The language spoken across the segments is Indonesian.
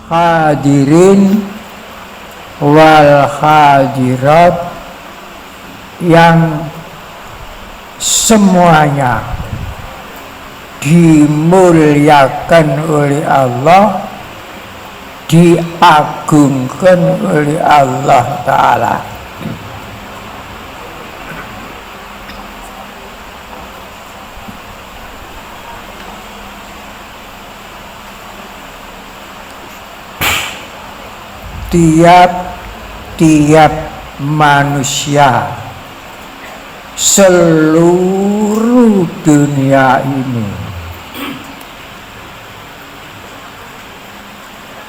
hadirin wal hadirat yang semuanya dimuliakan oleh Allah, diagungkan oleh Allah Ta'ala. Tiap manusia seluruh dunia ini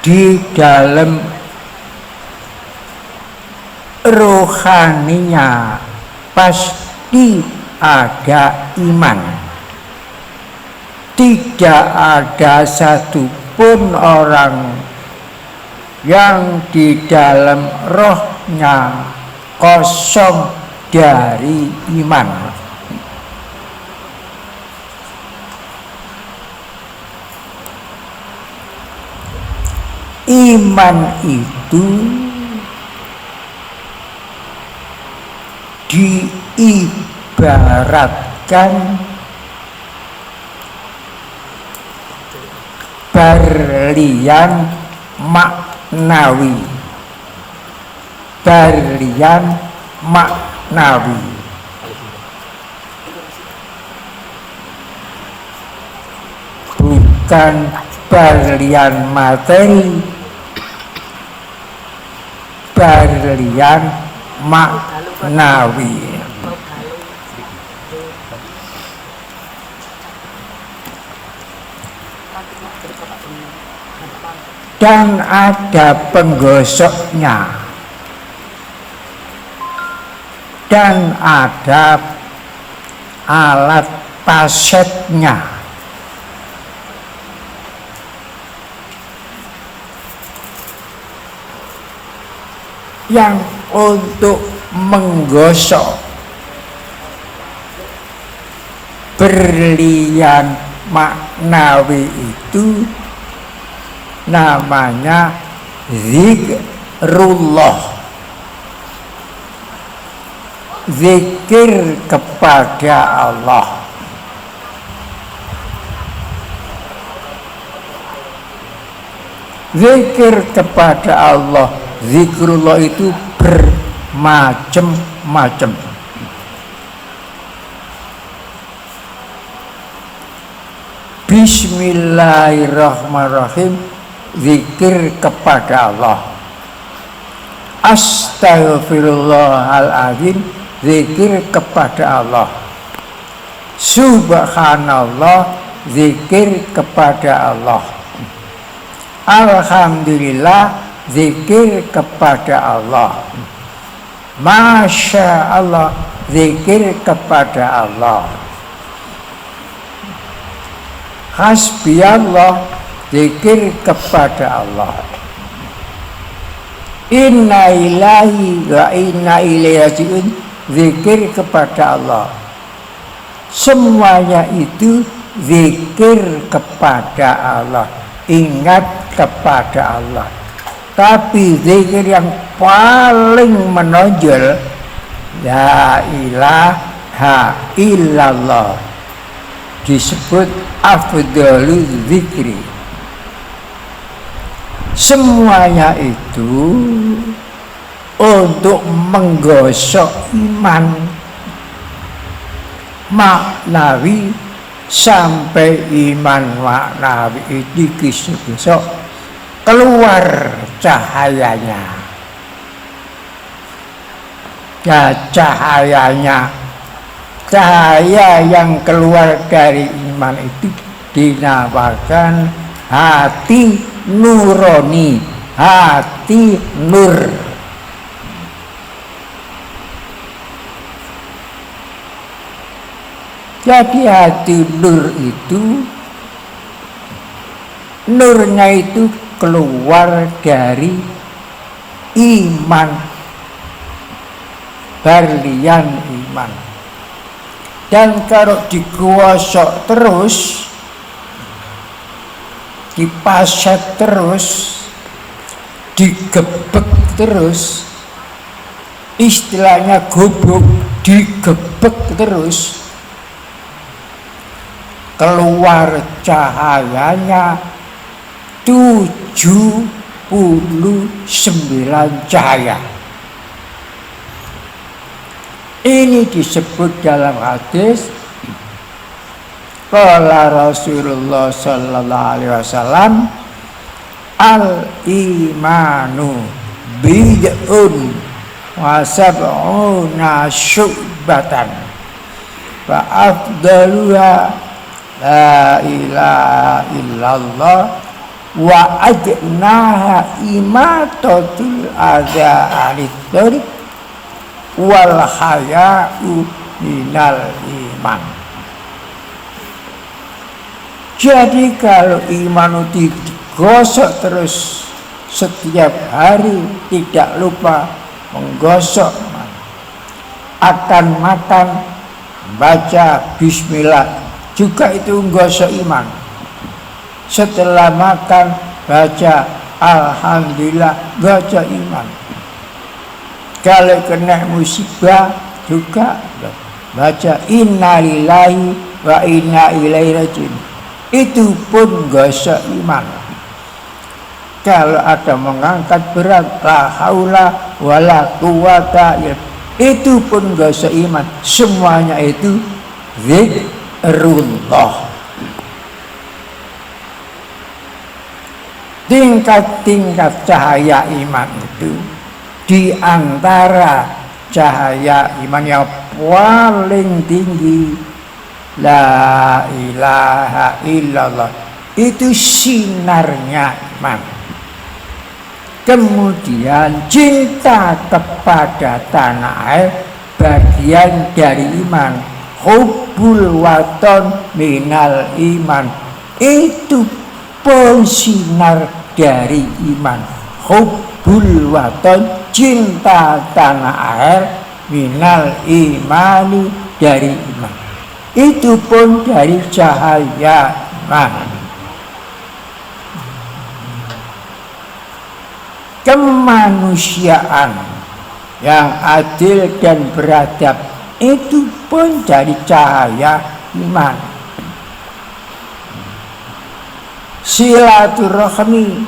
di dalam rohaninya pasti ada iman. Tidak ada satupun orang yang di dalam rohnya kosong dari iman. Iman itu diibaratkan berlian maknawi. Berlian maknawi. Bukan berlian materi, berlian maknawi. Dan ada penggosoknya, dan ada alat pasetnya. Yang untuk menggosok berlian maknawi itu namanya zikrullah. Zikir kepada Allah. Zikir kepada Allah, zikrullah itu bermacam-macam. Bismillahirrahmanirrahim, zikir kepada Allah. Astaghfirullahaladzim, zikir kepada Allah. Subhanallah, zikir kepada Allah. Alhamdulillah, zikir kepada Allah. Masya Allah, zikir kepada Allah. Hasbiyallah, zikir kepada Allah. Inna ilahi wa inna ilaihi raji'un, zikir kepada Allah. Semuanya itu zikir kepada Allah, ingat kepada Allah. Tapi zikir yang paling menonjol, la ilaha illallah, disebut afdalul zikri. Semuanya itu untuk menggosok iman maknawi, sampai iman maknawi itu kisah keluar cahayanya. Ya, cahayanya, cahaya yang keluar dari iman itu dinamakan hati nurani, hati nur. Jadi hati nur itu, nurnya itu keluar dari iman, berlian iman. Dan kalau digosok terus, dipaset terus, digebek terus, istilahnya gubuk digebek terus, keluar cahayanya 79 cahaya. Ini disebut dalam hadis qala Rasulullah sallallahu alaihi wasallam al-imanu bid'un wa sab'una syu'batan fa afdaluha la ilaha illallah wa adnaha imatatul adza anit thariq wal haya'u minal iman. Jadi kalau iman itu digosok terus setiap hari, tidak lupa menggosok, akan makan baca bismillah juga itu menggosok iman. Setelah makan baca alhamdulillah, baca iman. Kalau kena musibah juga baca innalillahi wa inna ilaihi rajiun. Itu pun gosok iman. Kalau ada mengangkat berat, la haula wala quwata, itu pun gosok iman. Semuanya itu zikrullah. Tingkat-tingkat cahaya iman itu, di antara cahaya iman yang paling tinggi, la ilaha illallah, itu sinarnya iman. Kemudian cinta kepada tanah air, bagian dari iman. Hubbul waton minal iman, itu pun sinar dari iman. Hubbul waton, cinta tanah air, minal imani, dari iman. Itu pun dari cahaya iman. Kemanusiaan yang adil dan beradab, itu pun dari cahaya iman. Silaturahmi,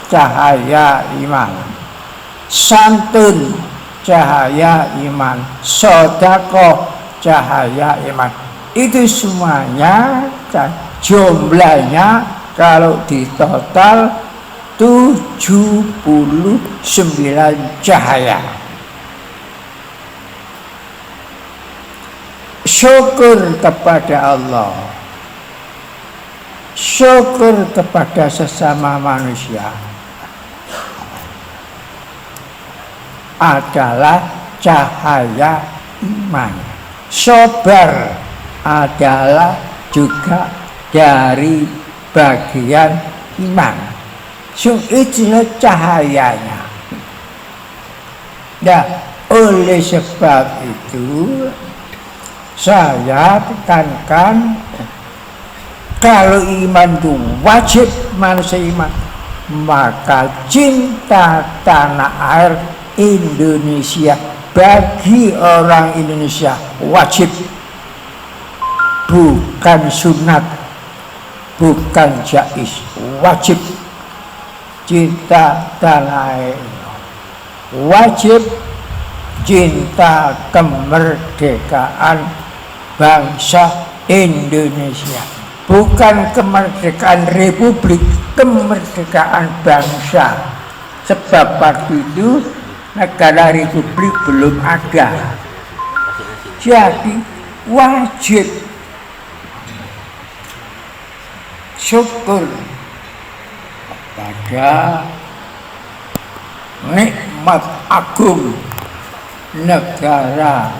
cahaya iman. Santun, cahaya iman. Sedekah, cahaya iman. Itu semuanya jumlahnya kalau ditotal 79 cahaya. Syukur kepada Allah, syukur kepada sesama manusia adalah cahaya iman. Sabar adalah juga dari bagian iman. Itulah cahayanya. Nah, oleh sebab itu saya tekankan, kalau iman itu wajib manusia iman, maka cinta tanah air Indonesia bagi orang Indonesia wajib, bukan sunat, bukan jaiz, wajib. Cinta tanah air wajib, cinta kemerdekaan bangsa Indonesia, bukan kemerdekaan republik, kemerdekaan bangsa. Sebab waktu itu negara republik belum ada. Jadi wajib syukur pada nikmat agung negara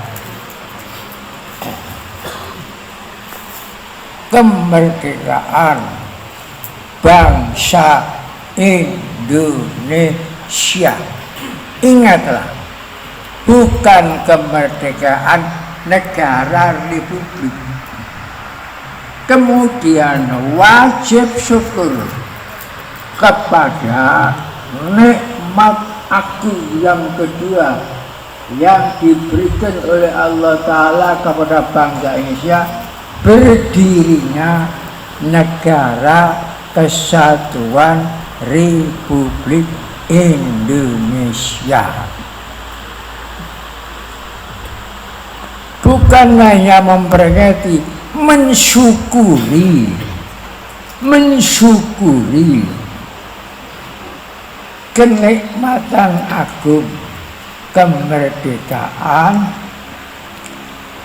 kemerdekaan bangsa Indonesia. Ingatlah, bukan kemerdekaan negara republik. Kemudian wajib syukur kepada nikmat nikmat agung yang kedua yang diberikan oleh Allah Ta'ala kepada bangsa Indonesia, berdirinya Negara Kesatuan Republik Indonesia. Bukan hanya memperingati, mensyukuri kenikmatan agung kemerdekaan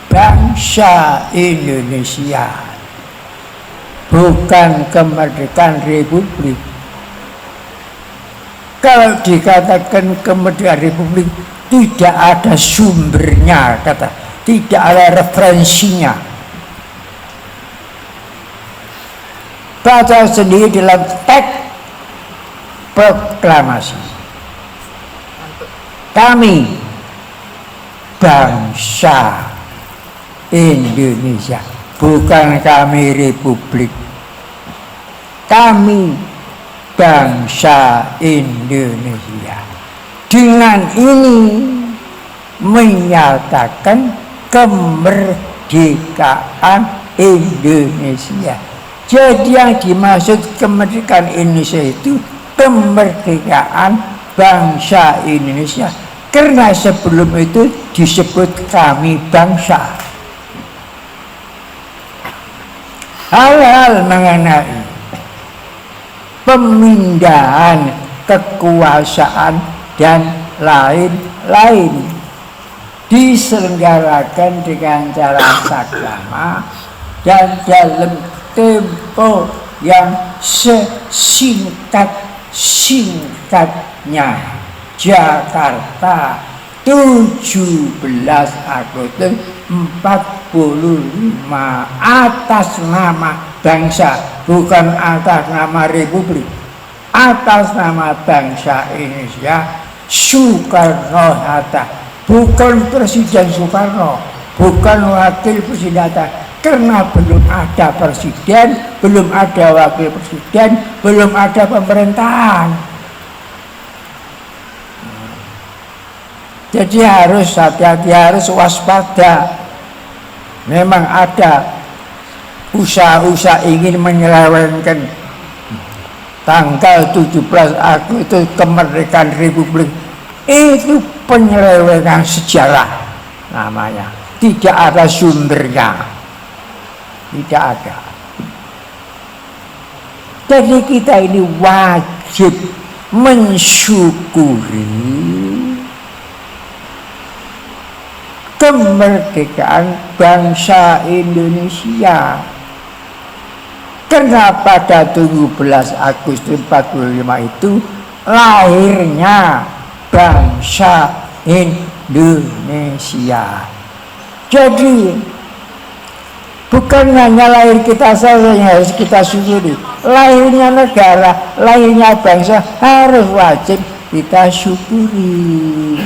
bangsa Indonesia, bukan kemerdekaan Republik. Kalau dikatakan kemerdekaan Republik, tidak ada sumbernya, tidak ada referensinya. Baca sendiri dalam teks proklamasi. Kami bangsa Indonesia, bukan kami Republik. Kami bangsa Indonesia. Dengan ini menyatakan kemerdekaan Indonesia. Jadi yang dimaksud kemerdekaan Indonesia itu kemerdekaan bangsa Indonesia, karena sebelum itu disebut kami bangsa. Hal-hal mengenai pemindahan kekuasaan dan lain-lain diselenggarakan dengan cara saklama dan dalam tempo yang sesingkat-singkatnya. Jakarta 17 Agustus 45 atas nama bangsa, bukan atas nama Republik, atas nama bangsa Indonesia. Soekarno-Hatta, bukan Presiden Soekarno, bukan Wakil Presiden Hatta, karena belum ada presiden, belum ada wakil presiden, belum ada pemerintahan. Jadi harus hati-hati, harus waspada. Memang ada usaha-usaha ingin menyelewengkan tanggal 17 Agustus kemerdekaan Republik. Itu penyelewengan sejarah namanya. Tidak ada sumbernya. Tidak ada. Jadi kita ini wajib mensyukuri kemerdekaan bangsa Indonesia. Karena pada 17 Agustus 45 itu lahirnya bangsa Indonesia. Jadi bukan hanya lahir kita saja yang harus kita syukuri, lahirnya negara, lahirnya bangsa harus wajib kita syukuri.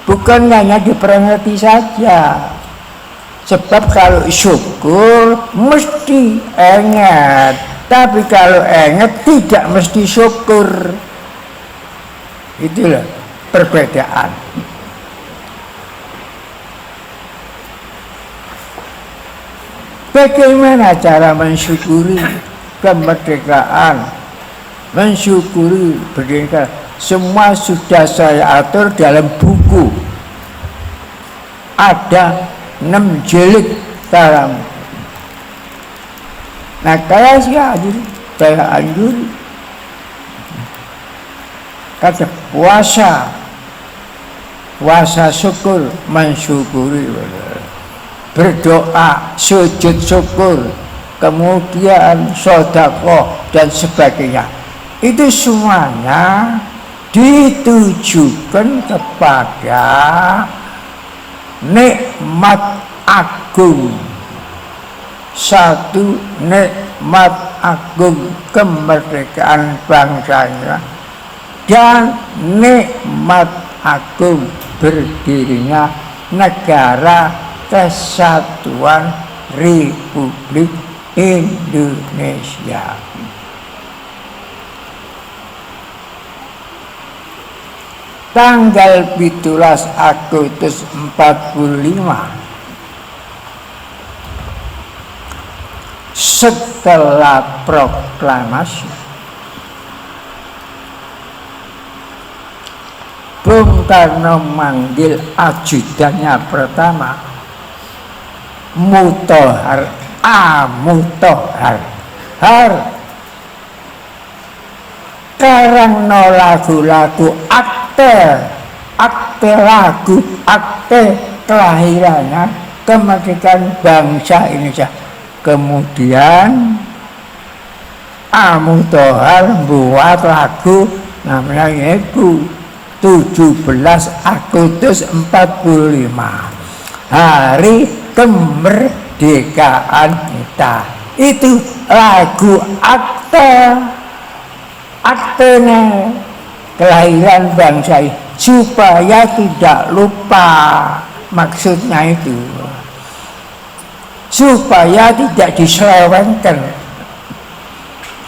Bukan hanya diperingati saja. Sebab kalau syukur mesti ingat, tapi kalau ingat tidak mesti syukur. Itulah perbedaan. Bagaimana cara mensyukuri kemerdekaan, mensyukuri berdeka? Semua sudah saya atur dalam buku. Ada 6 jilid dalam. Nah, saya anjur kata puasa syukur, mensyukuri, berdoa, sujud syukur, kemudian sedekah dan sebagainya. Itu semuanya ditujukan kepada nikmat agung. Satu, nikmat agung kemerdekaan bangsanya, dan nikmat agung berdirinya Negara Kesatuan Republik Indonesia. tanggal 17 Agustus 45 setelah proklamasi Bung Karno manggil ajudannya pertama Mutohar Mutohar karang no lagu-lagu akte lagu akte kelahirannya kemerdekaan bangsa Indonesia. Kemudian Mutohar buat lagu namanya yaitu 17 Agustus 45 hari kemerdekaan kita. Itu lagu aktenya kelahiran bangsa supaya tidak lupa, maksudnya itu supaya tidak diselewengkan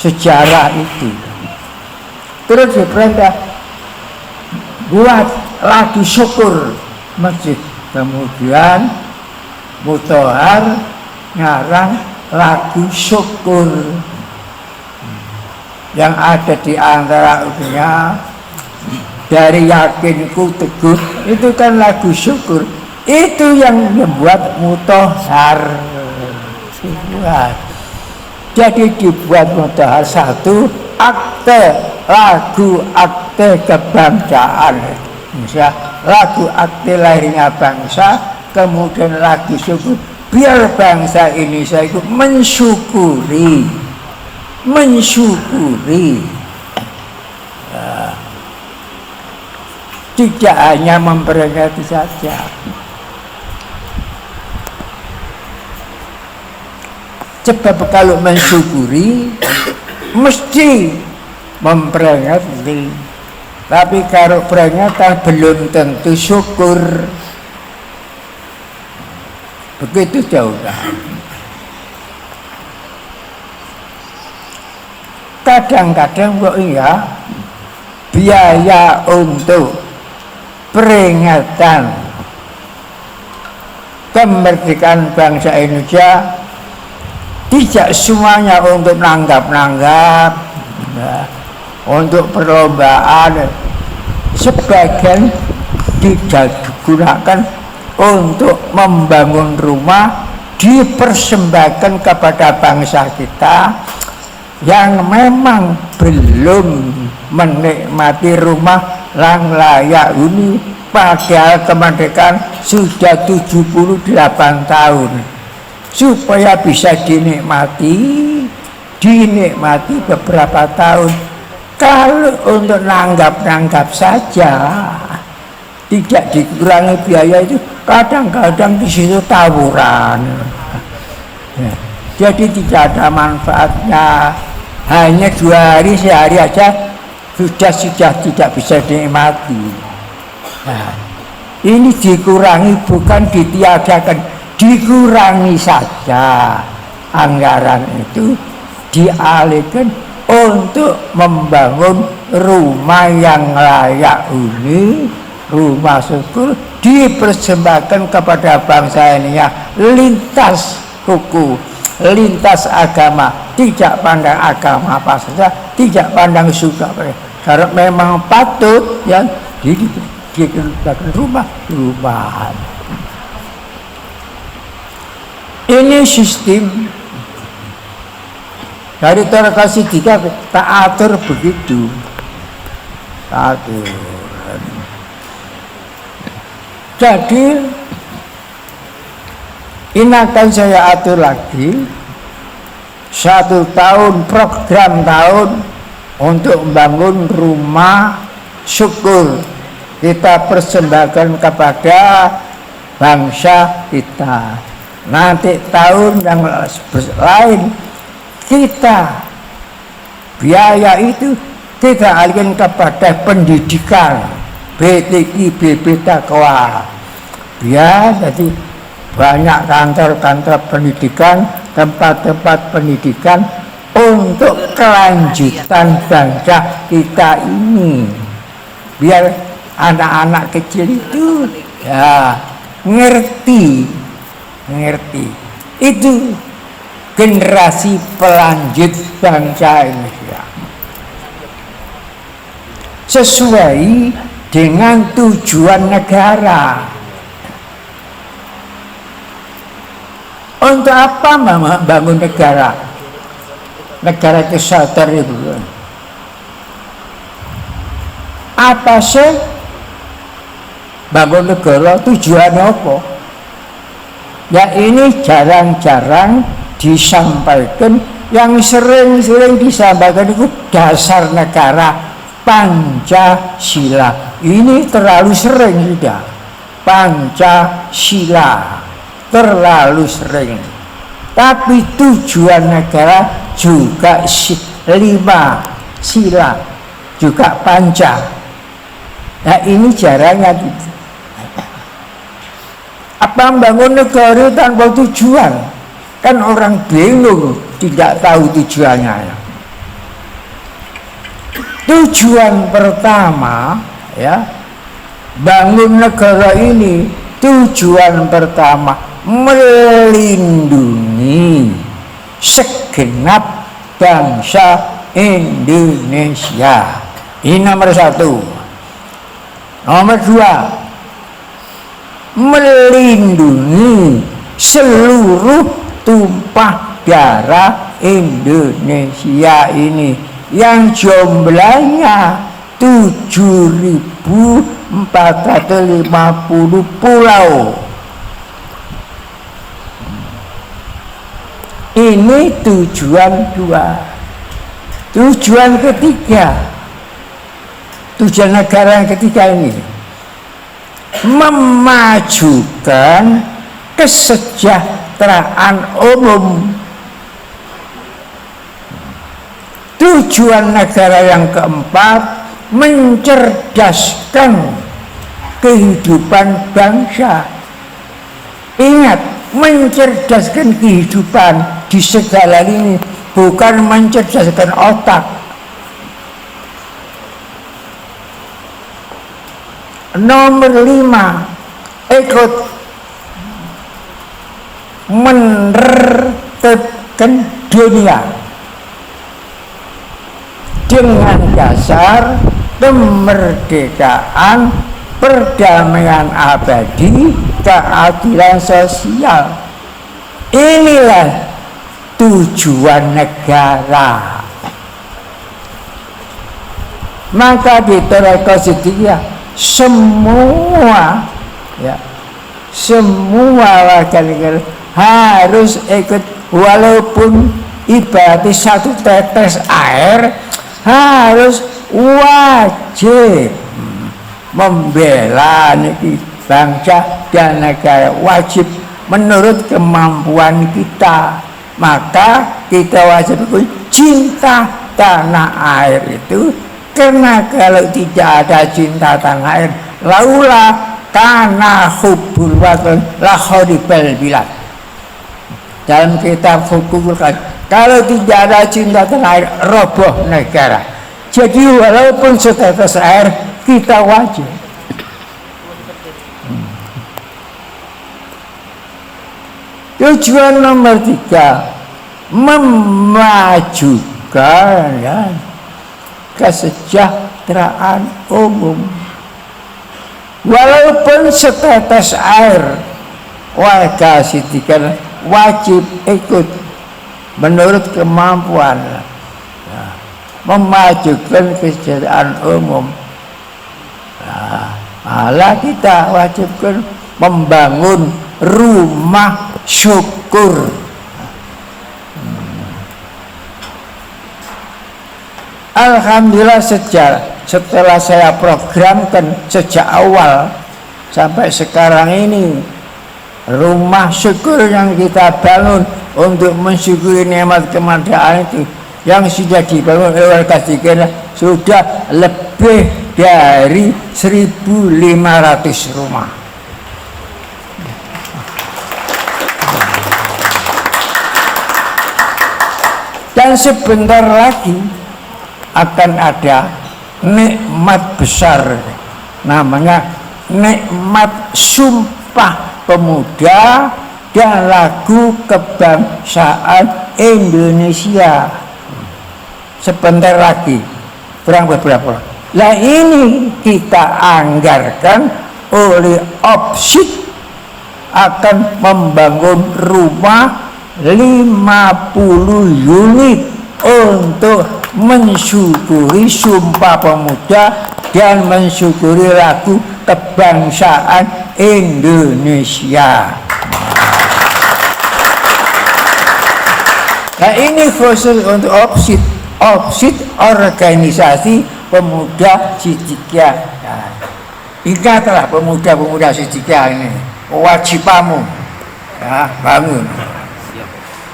sejarah itu. Terus diperintah buat lagu syukur masjid. Kemudian Mutohar ngarang lagu syukur yang ada di antara dunia dari yakinku teguh, itu kan lagu syukur. Itu yang membuat Mutohar dibuat. Jadi dibuat Mutohar satu lagu akte kebangsaan Indonesia, lagu akte lahirnya bangsa, kemudian lagu syukur biar bangsa Indonesia itu mensyukuri tidak hanya memperingati saja. Sebab kalau mensyukuri mesti memperingati, tapi kalau peringatan belum tentu syukur. Begitu jauh. Kadang-kadang kok iya biaya untuk peringatan kemerdekaan bangsa Indonesia tidak semuanya untuk nanggap-nanggap, untuk perlombaan. Sebagian digunakan untuk membangun rumah, dipersembahkan kepada bangsa kita yang memang belum menikmati rumah yang layak huni, padahal kemerdekaan sudah 78 tahun, supaya bisa dinikmati beberapa tahun. Kalau untuk nanggap-nanggap saja tidak dikurangi biaya, itu kadang-kadang di situ tawuran. Jadi tidak ada manfaatnya. Hanya 2 hari, sehari aja sudah tidak bisa dinikmati. Nah, ini dikurangi, bukan ditiadakan, dikurangi saja. Anggaran itu dialihkan untuk membangun rumah yang layak huni, rumah syukur, dipersembahkan kepada bangsa ini ya, lintas suku, lintas agama, tidak pandang agama apa saja, tidak pandang suku apa, karena memang patut yang diberikan rumah-rumahan. Ini sistem dari Toleransi 3 tak atur begitu, atur. Jadi ini akan saya atur lagi 1 tahun, program tahun untuk membangun rumah syukur, kita persembahkan kepada bangsa kita. Nanti tahun yang lain kita biaya itu kita alihkan kepada pendidikan, BTI, BP Takwa. Ya, jadi banyak kantor-kantor pendidikan, tempat-tempat pendidikan untuk kelanjutan bangsa kita ini, biar anak-anak kecil itu ya ngerti itu generasi pelanjut bangsa Indonesia sesuai dengan tujuan negara. Untuk apa membangun negara? Negara kesadaran itu apa sih bangun negara, tujuannya apa? Ya ini jarang-jarang disampaikan. Yang sering disampaikan itu dasar negara Pancasila. Ini terlalu sering sudah. Pancasila terlalu sering. Tapi tujuan negara juga 5 sila, juga panca. Nah ini jarangnya gitu. Apa membangun negara tanpa tujuan? Kan orang bingung, tidak tahu tujuannya. Tujuan pertama ya, bangun negara ini tujuan pertama melindungi segenap bangsa Indonesia. Ini nomor 1. Nomor 2, melindungi seluruh tumpah darah Indonesia ini yang jumlahnya 7.450 pulau. Ini tujuan 2. Tujuan ketiga, tujuan negara yang ketiga ini memajukan kesejahteraan umum. Tujuan negara yang keempat, mencerdaskan kehidupan bangsa. Ingat, mencerdaskan kehidupan di segala ini, bukan mencerdaskan otak. Nomor 5, ikut menertibkan dunia dengan dasar kemerdekaan, perdamaian abadi, keadilan sosial. Inilah tujuan negara. Maka di Konstitusi semua warga negara harus ikut, walaupun ibarat satu tetes air, harus wajib membela bangsa dan negara, wajib menurut kemampuan kita. Maka kita wajib cinta tanah air itu, karena kalau tidak ada cinta tanah air, laulah kana hubbul watan la kharibal bilad. Dalam kitab hukum kan, kalau tidak ada cinta tanah air, roboh negara. Jadi walaupun setetes air, kita wajib. Tujuan nomor 3, memajukan kesejahteraan umum. Walaupun setetes air, warga Sitikan wajib ikut menurut kemampuan memajukan kesejahteraan umum. Malah kita wajibkan membangun rumah syukur. Alhamdulillah setelah saya programkan sejak awal sampai sekarang ini, rumah syukur yang kita bangun untuk mensyukuri nikmat kemerdekaan itu, yang sudah dibangun oleh warga Sitikan sudah lebih dari 1.500 rumah. Dan sebentar lagi akan ada nikmat besar namanya Nikmat Sumpah Pemuda dan lagu kebangsaan Indonesia. Sebentar lagi, kurang beberapa. Nah ini kita anggarkan oleh OPSID akan membangun rumah 50 unit untuk mensyukuri Sumpah Pemuda dan mensyukuri lagu kebangsaan Indonesia. Nah ini khusus untuk OPSID, Organisasi Pemuda Sidikiyah. Nah, ingatlah pemuda-pemuda Sidikiyah ini, kewajibanmu ya, bangun.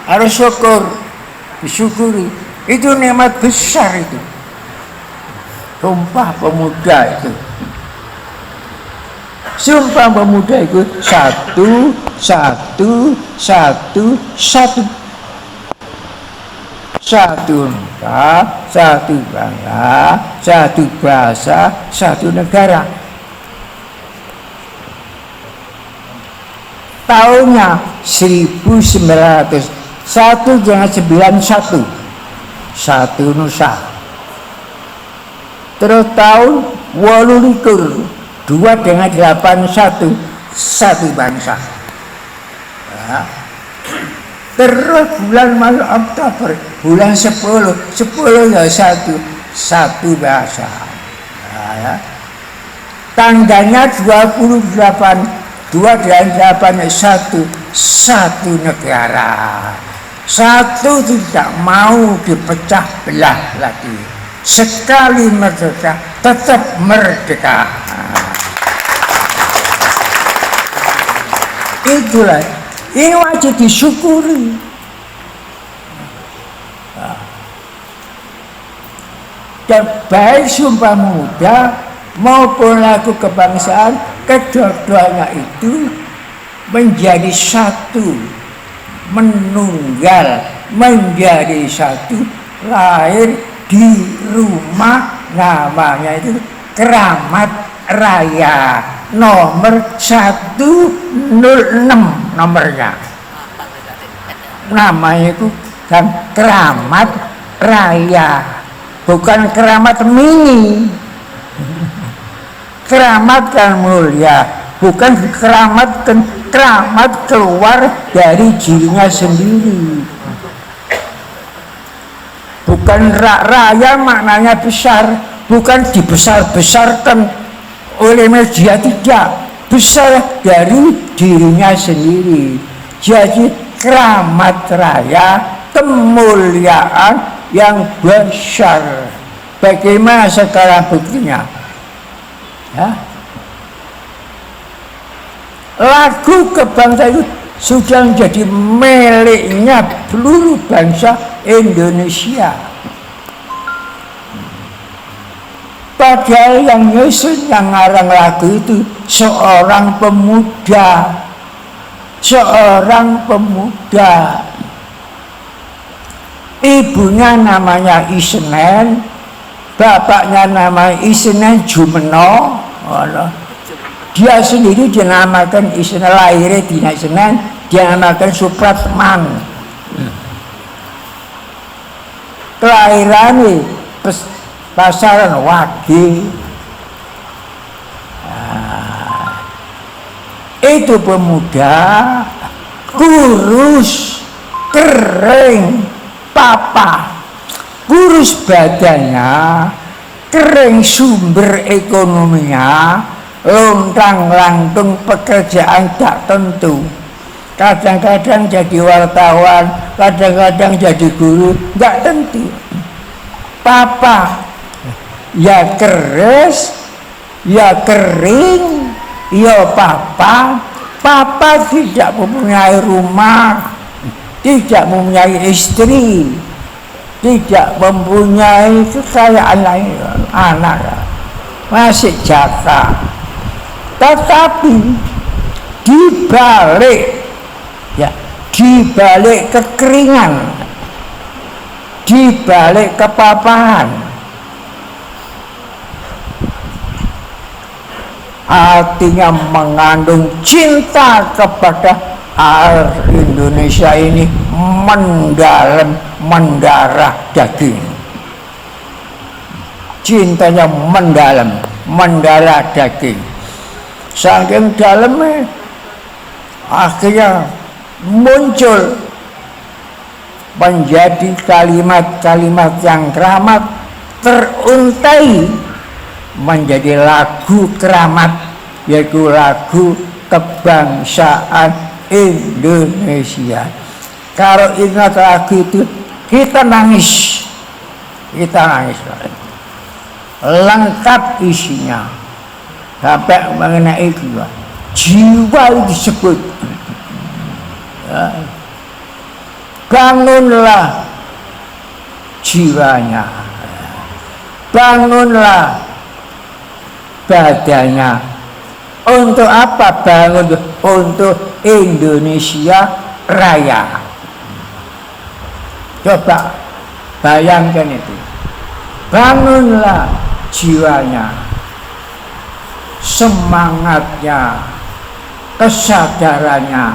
Harus syukur, disyukuri. Itu nikmat besar itu. Sumpah Pemuda itu. Sumpah Pemuda itu satu. Satu negara, satu bangsa, satu bahasa, satu negara. Tahunnya 1900, 191, satu Nusa. Terus tahun 28, 2 dengan 81, satu bangsa. Ya. Terus bulan masuk Oktober, bulan 10 ya satu bahasa. Ya. Tanggalnya 28, 2 dan 8, satu negara. Satu tidak mau dipecah belah lagi. Sekali merdeka, tetap merdeka. Itulah, ini wajib disyukuri. Dan baik Sumpah Pemuda maupun lagu kebangsaan, kedua-duanya itu menjadi satu, menunggal menjadi satu, lahir di rumah namanya itu Keramat Raya nomor 106 nomornya. Namanya itu kan Keramat Raya, bukan Keramat Mini. Keramat kan mulia, bukan keramat keluar dari dirinya sendiri. Bukan raya maknanya besar, bukan dibesar-besarkan oleh media, tidak, besar dari dirinya sendiri. Jadi Keramat Raya, kemuliaan yang besar. Bagaimana sekarang buktinya? Ya. Lagu kebangsaan itu sudah menjadi miliknya seluruh bangsa Indonesia. Padahal yang nyusun, yang ngarang lagu itu seorang pemuda. Ibunya namanya Isenen, bapaknya namanya Isenen Jumeno. Dia sendiri dinamakan Isenen, lahirnya di Isenen, dinamakan Supratman. Kelahiran Pasaran Wage. Itu pemuda kurus, kering, papa, kurus badannya, kering sumber ekonominya, lontang-lantung pekerjaan tak tentu. Kadang-kadang jadi wartawan, kadang-kadang jadi guru, nggak tentu. Papa ya keres, ya kering, ya papa tidak mempunyai rumah, tidak mempunyai istri, tidak mempunyai kekayaan lain, anak masih jaka. Tetapi dibalik kekeringan, dibalik kepapahan, hatinya mengandung cinta kepada air Indonesia ini mendalam, mendarah daging. Cintanya mendalam, mendarah daging. Saking dalamnya akhirnya muncul menjadi kalimat-kalimat yang keramat, teruntai menjadi lagu keramat, yaitu lagu kebangsaan Indonesia. Kalau ingat lagu itu kita nangis, lengkap isinya sampai mengenai jiwa itu disebut. Bangunlah jiwanya, bangunlah badannya. Untuk apa bangun? Untuk Indonesia Raya. Coba bayangkan itu. Bangunlah jiwanya, semangatnya, kesadarannya,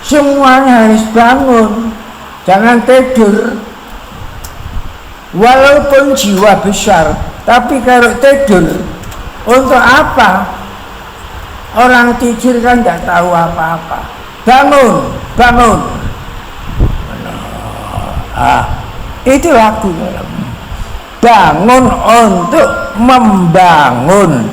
semuanya harus bangun. Jangan tidur. Walaupun jiwa besar, tapi kalau tidur, untuk apa? Orang tidur kan tidak tahu apa-apa. Bangun, bangun. Itu lagu. Bangun untuk membangun.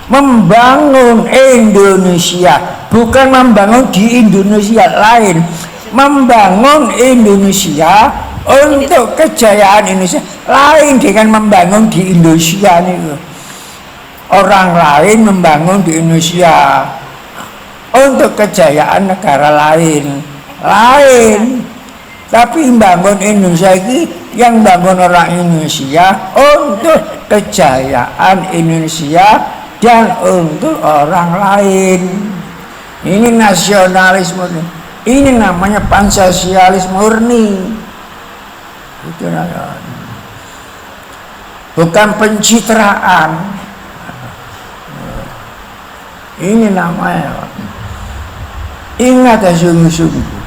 Membangun Indonesia. Bukan membangun di Indonesia lain. Membangun Indonesia untuk kejayaan Indonesia. Lain dengan membangun di Indonesia nih. Orang lain membangun di Indonesia untuk kejayaan negara lain. Tapi membangun Indonesia ini yang bangun orang Indonesia untuk kejayaan Indonesia dan untuk orang lain. Ini nasionalisme. Ini namanya Pancasialis murni. Itu namanya. Bukan pencitraan. Ini namanya. Ingat sungguh-sungguh.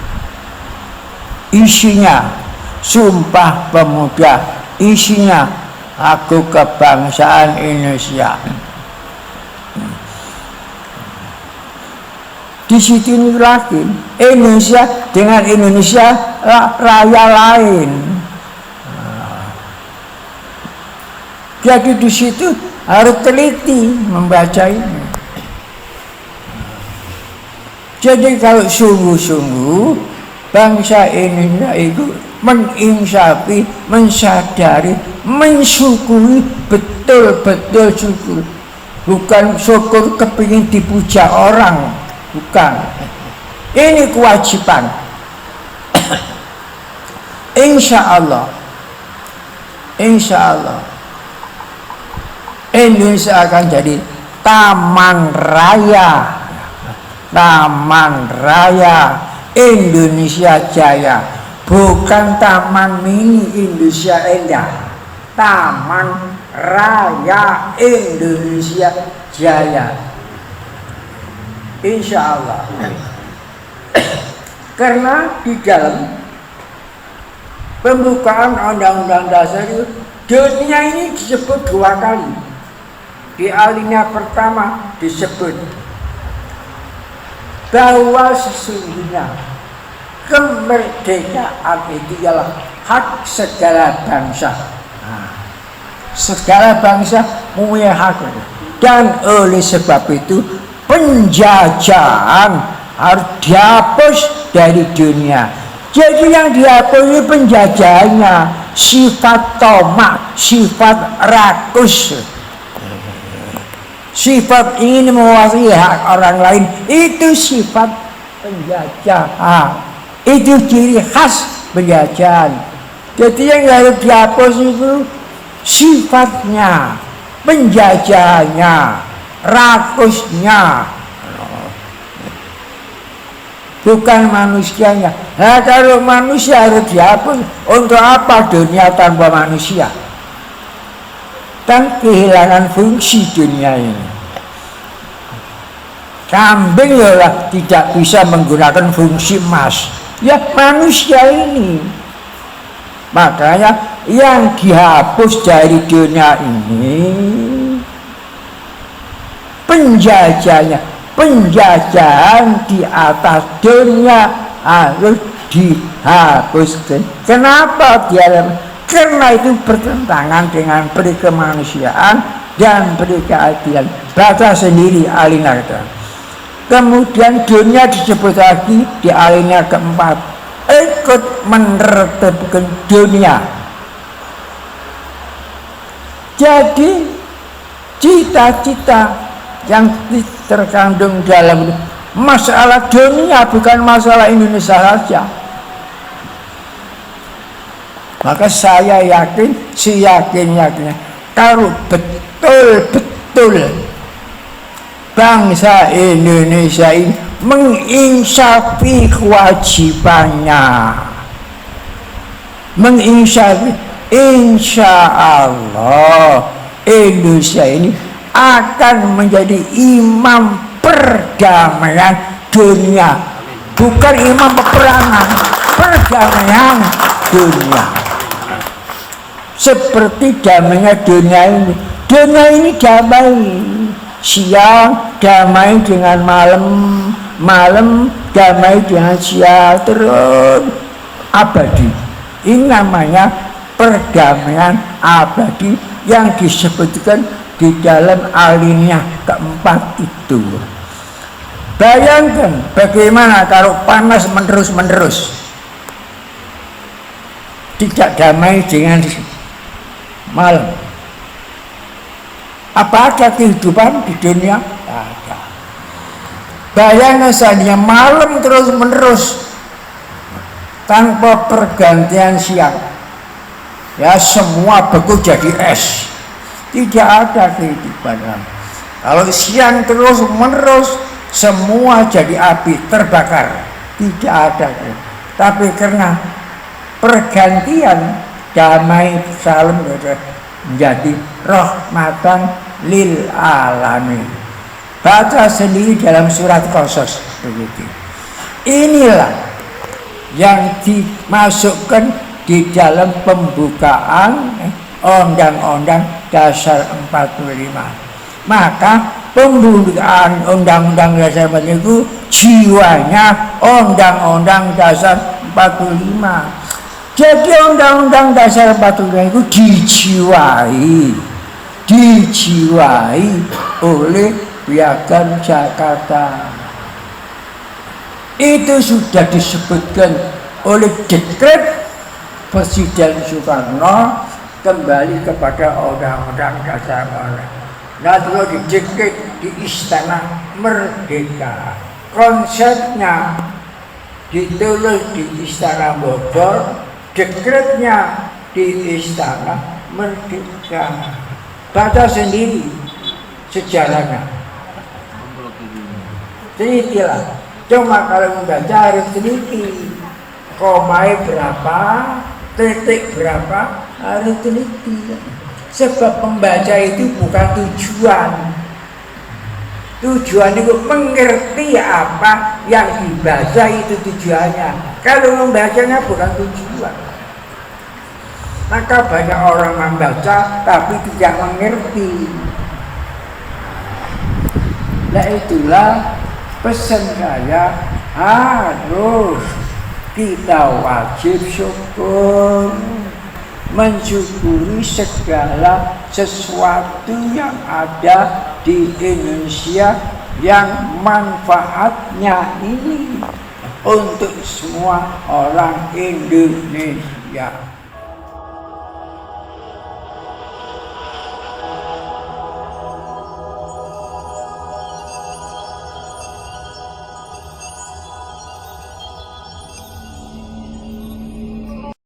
Isinya Sumpah Pemuda, isinya Lagu Kebangsaan Indonesia. Di situ ini lagi Indonesia dengan Indonesia Raya lain. Jadi di situ harus teliti membaca ini. Jadi kalau sungguh-sungguh bangsa Indonesia itu menginsafi, mensadari, mensyukuri, betul-betul syukur. Bukan syukur kepingin dipuja orang, bukan. Ini kewajiban. Insya Allah Indonesia akan jadi taman raya Indonesia Jaya, bukan taman mini Indonesia Indah, taman raya Indonesia Jaya. Insya Allah. Karena di dalam pembukaan Undang-Undang Dasar itu dunia ini disebut 2 kali. Di alinea pertama disebut bahwa sesungguhnya kemerdekaan itu ialah hak segala bangsa. Segala bangsa mempunyai hak, dan oleh sebab itu penjajahan harus dihapus dari dunia. Jadi yang dihapus ini penjajahannya, sifat tomak, sifat rakus, sifat ingin menguasai hak orang lain, itu sifat penjajahan. Itu ciri khas penjajahan. Jadi yang harus dihapus itu sifatnya, penjajahannya, rakusnya, bukan manusianya. Nah, kalau manusia harus dihapus, untuk apa dunia tanpa manusia? Dan kehilangan fungsi dunia ini. Kambing ya tidak bisa menggunakan fungsi emas. Ya manusia ini. Makanya yang dihapus dari dunia ini penjajahan di atas dunia harus dihapuskan. Kenapa dia? Karena itu bertentangan dengan peri kemanusiaan dan peri keadilan. Baca sendiri alinea. Kemudian dunia disebut lagi di alinea keempat, ikut menertibkan dunia. Jadi cita-cita yang terkandung dalam masalah dunia bukan masalah Indonesia saja. Maka saya yakin, seyakin-yakinnya, kalau betul-betul bangsa Indonesia ini menginsafi kewajibannya, menginsafi, insya Allah Indonesia ini akan menjadi imam perdamaian dunia, bukan imam peperangan, perdamaian dunia. Seperti damainya dunia ini. Dunia ini damai siang, damai dengan malam, malam damai dengan siang, terus abadi. Ini namanya perdamaian abadi yang disebutkan di dalam alinea keempat itu. Bayangkan bagaimana kalau panas menerus-menerus, tidak damai dengan malam. Apa ada kehidupan di dunia? Ada. Bayangkan saja malam terus-menerus tanpa pergantian siang, ya semua beku jadi es, tidak ada kehidupan. Kalau siang terus-menerus semua jadi api terbakar, tidak ada. Tapi karena pergantian damai salam menjadi rahmatan lil alamin. Baca sendiri dalam surat Qasas begitu. Inilah yang dimasukkan di dalam pembukaan Undang-Undang Dasar 45. Maka pembukaan Undang-Undang Dasar 45 itu jiwanya Undang-Undang Dasar 45. Jadi Undang-Undang Dasar 45 itu dijiwai oleh Piagam Jakarta. Itu sudah disebutkan oleh dekret Presiden Soekarno kembali kepada Undang-Undang Dasar 45. Nah, itu didekret di Istana Merdeka. Konsepnya ditulis di Istana Bogor, dekretnya di Istana Merdeka. Baca sendiri sejarahnya. Telitilah. Cuma kalau membaca harus teliti. Komai berapa, titik berapa, harus teliti. Sebab membaca itu bukan tujuan. Tujuan itu mengerti apa yang dibaca itu tujuannya. Kalau membacanya bukan tujuan, maka banyak orang membaca tapi tidak mengerti. Nah itulah pesan saya, harus kita wajib syukur, mensyukuri segala sesuatu yang ada di Indonesia yang manfaatnya ini untuk semua orang Indonesia.